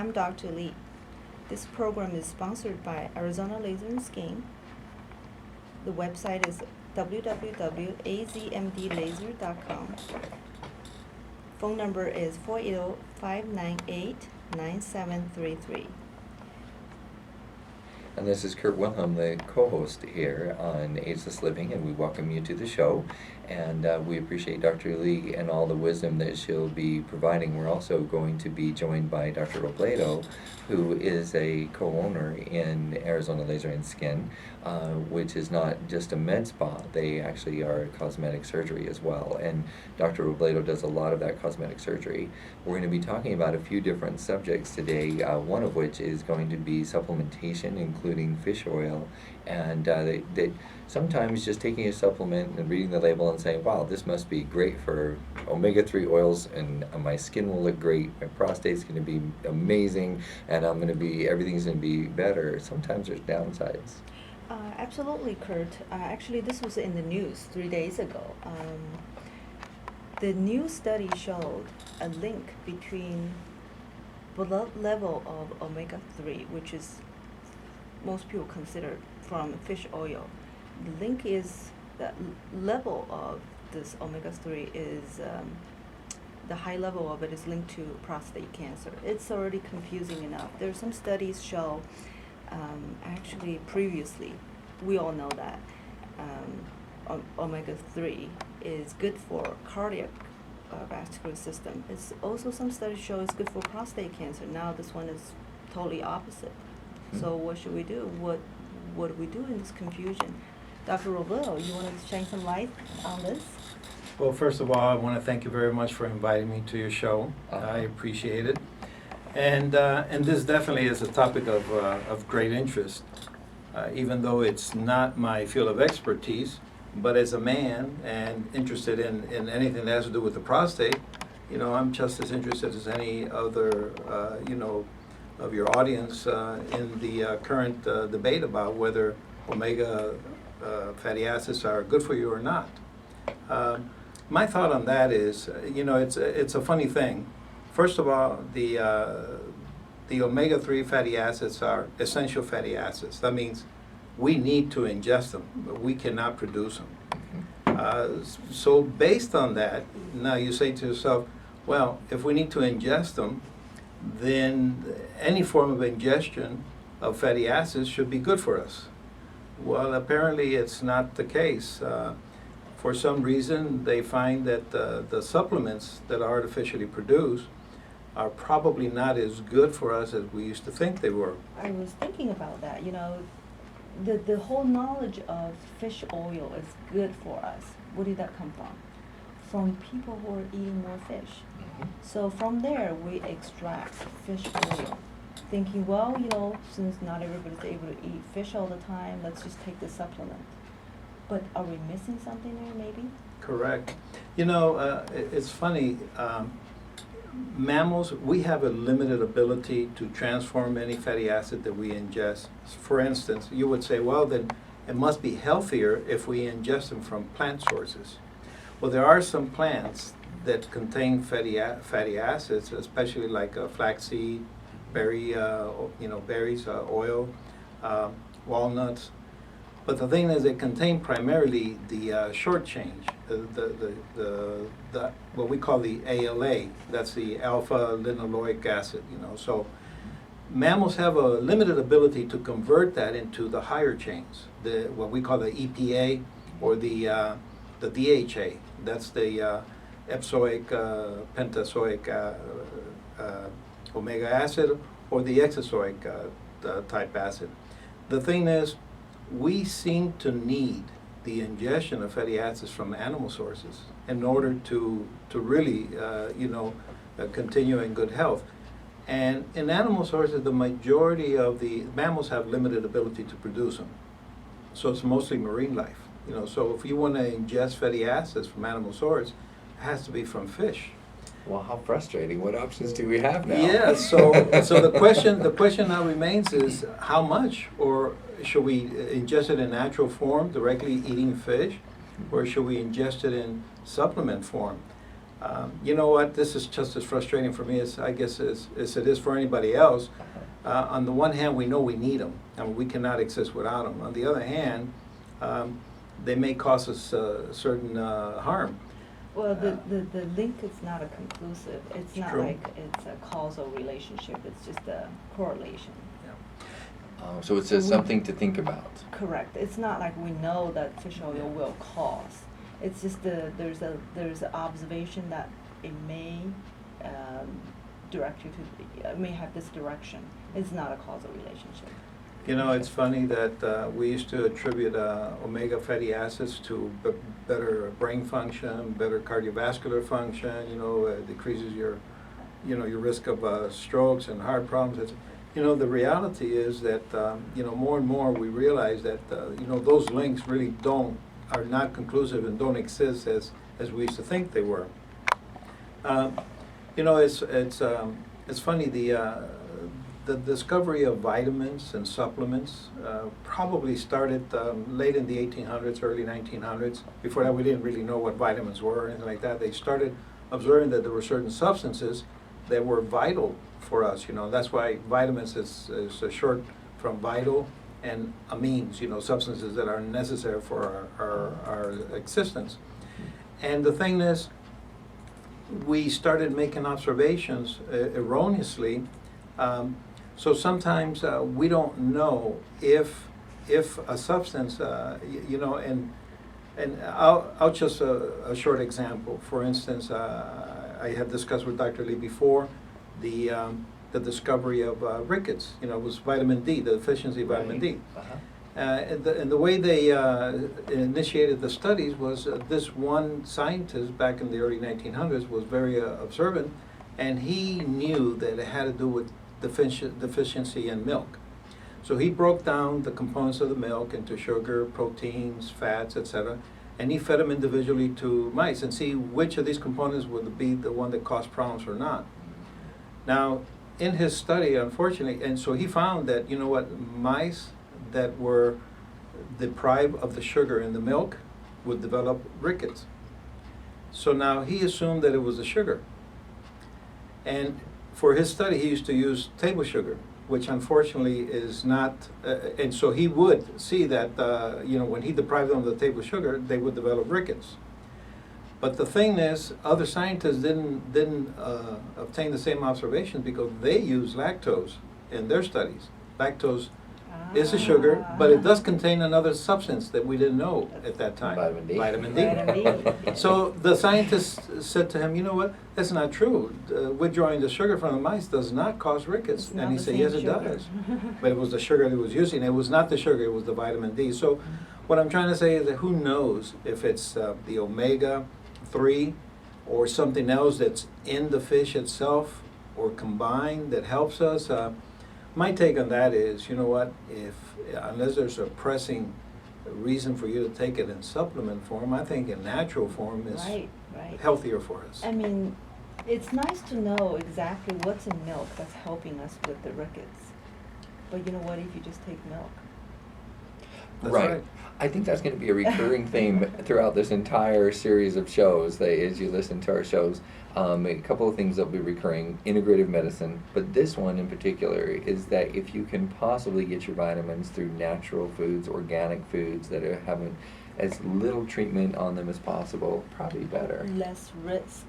I'm Dr. Lee. This program is sponsored by Arizona Laser and Skin. The website is www.azmdlaser.com. Phone number is 480-598-9733. And this is Kurt Wilhelm, the co-host here on Ageless Living, and we welcome you to the show. And we appreciate Dr. Lee and all the wisdom that she'll be providing. We're also going to be joined by Dr. Robledo, who is a co-owner in Arizona Laser and Skin, which is not just a med spa. They actually are cosmetic surgery as well. And Dr. Robledo does a lot of that cosmetic surgery. We're going to be talking about a few different subjects today, one of which is going to be supplementation, including fish oil. And that sometimes just taking a supplement and reading the label and saying, wow, this must be great for omega-3 oils, and my skin will look great, my prostate's going to be amazing, and everything's going to be better. Sometimes there's downsides. Absolutely, Kurt. Actually, this was in the news 3 days ago. The new study showed a link between blood level of omega-3, which is most people consider from fish oil. The link is that level of this omega-3 is the high level of it is linked to prostate cancer. It's already confusing enough. There are some studies show actually previously, we all know that omega-3 is good for cardiac vascular system. It's also some studies show it's good for prostate cancer. Now this one is totally opposite. So what should we do? What do we do in this confusion? Dr. Robledo, you want to shine some light on this? Well, first of all, I want to thank you very much for inviting me to your show. I appreciate it. And this definitely is a topic of great interest, even though it's not my field of expertise. But as a man and interested in anything that has to do with the prostate, I'm just as interested as any other, of your audience in the current debate about whether omega fatty acids are good for you or not. My thought on that is, it's a funny thing. First of all, the omega-3 fatty acids are essential fatty acids. That means we need to ingest them, but we cannot produce them. So based on that, now you say to yourself, well, if we need to ingest them, then any form of ingestion of fatty acids should be good for us. Well, apparently it's not the case. For some reason, they find that the supplements that are artificially produced are probably not as good for us as we used to think they were. I was thinking about that. The whole knowledge of fish oil is good for us. Where did that come from? From people who are eating more fish. So from there, we extract fish oil, thinking, well, since not everybody's able to eat fish all the time, let's just take this supplement. But are we missing something there, maybe? Correct. It's funny. Mammals, we have a limited ability to transform any fatty acid that we ingest. For instance, you would say, well, then it must be healthier if we ingest them from plant sources. Well, there are some plants that contain fatty acids, especially like flaxseed, berries, oil, walnuts. But the thing is, they contain primarily the short chain, the what we call the ALA. That's the alpha linoleic acid. So mammals have a limited ability to convert that into the higher chains, what we call the EPA or the DHA. That's the epsoic, pentazoic omega acid, or the hexazoic type acid. The thing is, we seem to need the ingestion of fatty acids from animal sources in order to really, continue in good health. And in animal sources, the majority of the mammals have limited ability to produce them. So it's mostly marine life. So if you want to ingest fatty acids from animal source, it has to be from fish. Well, how frustrating. What options do we have now? Yeah, so the question now remains is how much, or should we ingest it in natural form, directly eating fish, or should we ingest it in supplement form? You know what? This is just as frustrating for me as I guess as it is for anybody else. On the one hand, we know we need them, and we cannot exist without them. On the other hand, they may cause us certain harm. Well, the link is not a conclusive. It's not True. like it's a causal relationship. It's just a correlation. So it's just something to think about. Correct. It's not like we know that fish oil will cause. It's just there's an observation that it may direct you to may have this direction. It's not a causal relationship. You know, it's funny that we used to attribute omega fatty acids to better brain function, better cardiovascular function. You know, decreases your risk of strokes and heart problems. You know, the reality is that more and more we realize that those links really are not conclusive and don't exist as we used to think they were. It's funny, the discovery of vitamins and supplements probably started late in the 1800s, early 1900s. Before that, we didn't really know what vitamins were or anything like that. They started observing that there were certain substances that were vital for us. That's why vitamins is short from vital, and amines, substances that are necessary for our existence. And the thing is, we started making observations erroneously. So sometimes we don't know if a substance, and I'll just a short example. For instance, I had discussed with Dr. Lee before the discovery of rickets. It was vitamin D, the deficiency of vitamin D. Uh-huh. And the way they initiated the studies was this one scientist back in the early 1900s was very observant, and he knew that it had to do with deficiency in milk. So he broke down the components of the milk into sugar, proteins, fats, etc., and he fed them individually to mice and see which of these components would be the one that caused problems or not. Now, in his study, unfortunately, and so he found that, mice that were deprived of the sugar in the milk would develop rickets. So now he assumed that it was the sugar. And for his study, he used to use table sugar, which unfortunately is not, and so he would see that, when he deprived them of the table sugar, they would develop rickets. But the thing is, other scientists didn't obtain the same observations because they used lactose in their studies. Lactose is a sugar, but it does contain another substance that we didn't know at that time. Vitamin D. Vitamin D. Vitamin D. So the scientists said to him, you know what, that's not true. Withdrawing the sugar from the mice does not cause rickets. It's not And he the said, same yes, it sugar. does. But it was the sugar that he was using. It was not the sugar, it was the vitamin D. So what I'm trying to say is that who knows if it's the omega-3 or something else that's in the fish itself or combined that helps us. My take on that is, you know what, unless there's a pressing reason for you to take it in supplement form, I think in natural form is Right. healthier for us. I mean, it's nice to know exactly what's in milk that's helping us with the rickets. But you know what, if you just take milk? That's Right. I think that's going to be a recurring theme throughout this entire series of shows. That as you listen to our shows, a couple of things that will be recurring: integrative medicine, but this one in particular is that if you can possibly get your vitamins through natural foods, organic foods that are having as little treatment on them as possible, probably better. Less risk.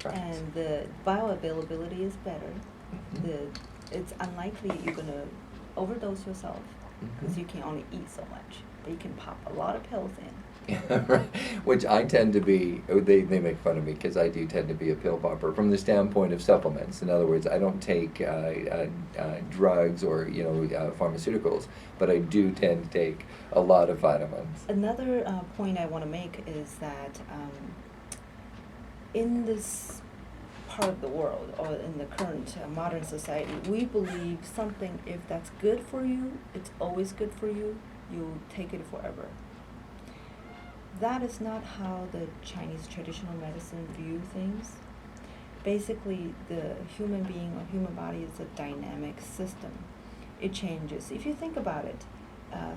Right. And the bioavailability is better. Mhm. It's unlikely you're going to overdose yourself because Mhm. you can only eat so much. But you can pop a lot of pills in. Right. Which I tend to be, they make fun of me because I do tend to be a pill popper from the standpoint of supplements. In other words, I don't take drugs or pharmaceuticals, but I do tend to take a lot of vitamins. Another point I want to make is that in this part of the world or in the current modern society, we believe something, if that's good for you, it's always good for you, you'll take it forever. That is not how the Chinese traditional medicine view things. Basically, the human being or human body is a dynamic system. It changes. If you think about it,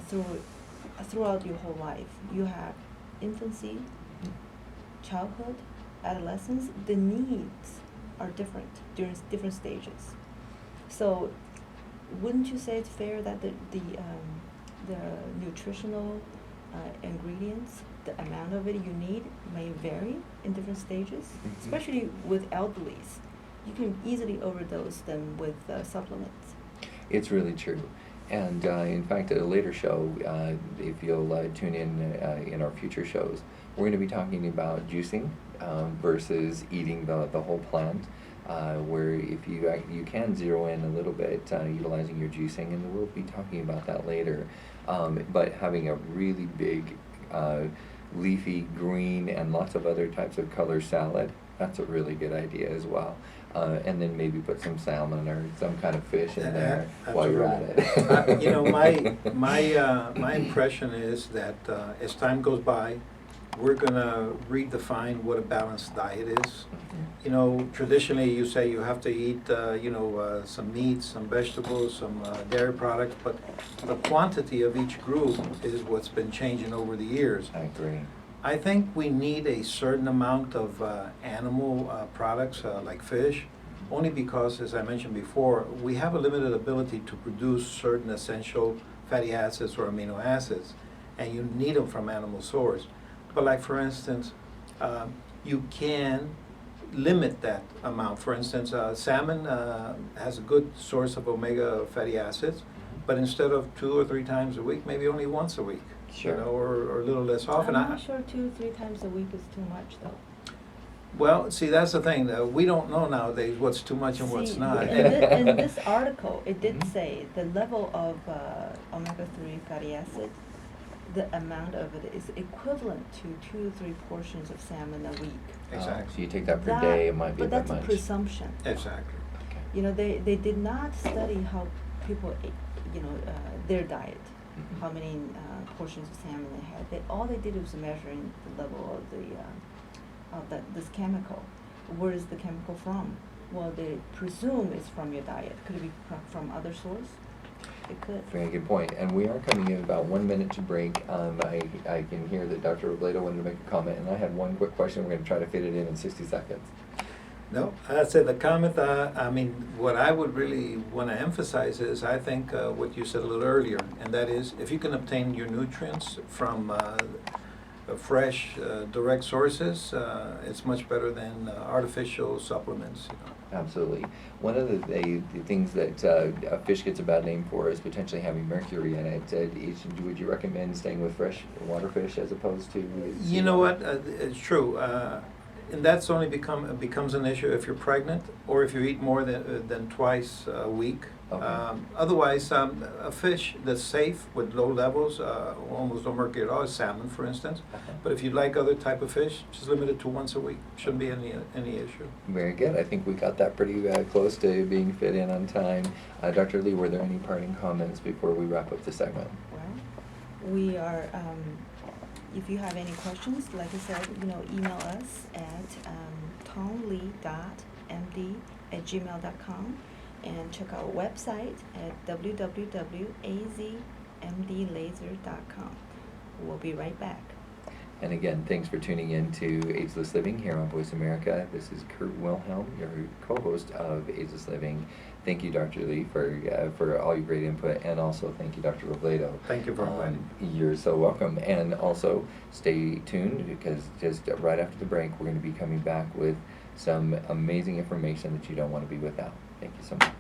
throughout your whole life, you have infancy, childhood, adolescence, the needs are different during different stages. So, wouldn't you say it's fair that the nutritional ingredients, the amount of it you need, may vary in different stages, Mhm. especially with elderlies? You can easily overdose them with supplements. It's really true. And in fact, at a later show, if you'll tune in our future shows, we're going to be talking about juicing versus eating the whole plant. Where if you can zero in a little bit utilizing your juicing, and we'll be talking about that later. But having a really big leafy green and lots of other types of color salad, that's a really good idea as well. And then maybe put some salmon or some kind of fish in there while you're at it. You know, my impression is that as time goes by, we're gonna redefine what a balanced diet is. You know, traditionally you say you have to eat, some meat, some vegetables, some dairy products, but the quantity of each group is what's been changing over the years. I agree. I think we need a certain amount of animal products like fish, only because, as I mentioned before, we have a limited ability to produce certain essential fatty acids or amino acids, and you need them from animal source. But like, for instance, you can limit that amount. For instance, salmon has a good source of omega fatty acids, but instead of 2 or 3 times a week, maybe only once a week. Sure. You know, or a little less often. I'm not sure 2-3 times a week is too much, though. Well, see, that's the thing. We don't know nowadays what's too much and what's See, not. in this article, it did Mhm. say the level of omega-3 fatty acid, the amount of it is equivalent to 2-3 portions of salmon a week. So Exactly. you take that per That- day, it might be but that that's much. a presumption. Exactly. Okay. You know, they did not study how people ate, their diet, Mhm. how many portions of salmon they had. All they did was measuring the level of this chemical. Where is the chemical from? Well, they presume it's from your diet. Could it be from other source? It could. Very good point. And we are coming in about 1 minute to break. I can hear that Dr. Robledo wanted to make a comment, and I had one quick question. We're going to try to fit it in 60 seconds. No, I said the comment, what I would really want to emphasize is, I think what you said a little earlier, and that is, if you can obtain your nutrients from fresh, direct sources, it's much better than artificial supplements. Absolutely. One of the things that a fish gets a bad name for is potentially having mercury in it. Would you recommend staying with fresh water fish as opposed to? You know what? It's true. And that's only becomes an issue if you're pregnant or if you eat more than twice a week. Okay. Otherwise, a fish that's safe with low levels, almost no mercury at all, is salmon, for instance. But if you like other type of fish, just limit it to once a week. Shouldn't be any issue. Very good. I think we got that pretty close to being fit in on time. Dr. Lee, were there any parting comments before we wrap up the segment? Well, we are, if you have any questions, like I said, email us at tonglee.md@gmail.com and check our website at www.azmdlaser.com. We'll be right back. And again, thanks for tuning in to Ageless Living here on Voice America. This is Kurt Wilhelm, your co-host of Ageless Living. Thank you, Dr. Lee, for all your great input, and also thank you, Dr. Robledo. Thank you for inviting me. You're so welcome. And also, stay tuned, because just right after the break, we're going to be coming back with some amazing information that you don't want to be without. Thank you so much.